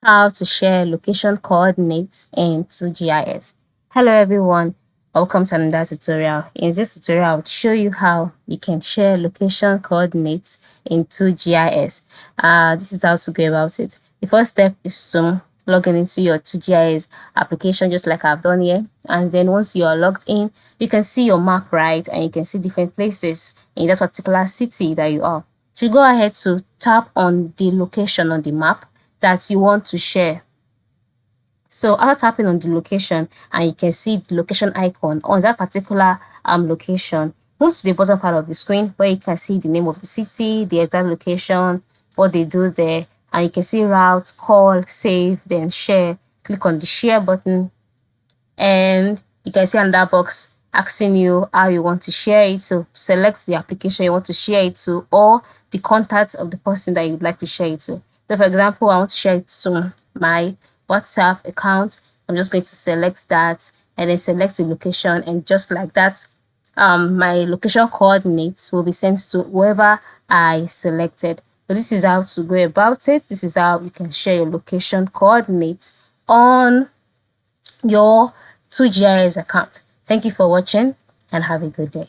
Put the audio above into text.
How to share location coordinates in QGIS. Hello everyone, welcome to another tutorial. In this tutorial, I will show you how you can share location coordinates in QGIS. This is how to go about it. The first step is to log into your QGIS application, just like I've done here. And then once you are logged in, you can see your map, right? And you can see different places in that particular city that you are. So go ahead to tap on the location on the map that you want to share. So after tapping on the location, and you can see the location icon on that particular location, move to the bottom part of the screen where you can see the name of the city, the exact location, what they do there, and you can see route, call, save, then share. Click on the share button, and you can see another box asking you how you want to share it. So select the application you want to share it to, or the contacts of the person that you'd like to share it to. So for example, I want to share it to my WhatsApp account. I'm just going to select that and then select the location, and just like that, my location coordinates will be sent to whoever I selected. So this is how to go about it. This is how you can share your location coordinates on your QGIS account. Thank you for watching and have a good day.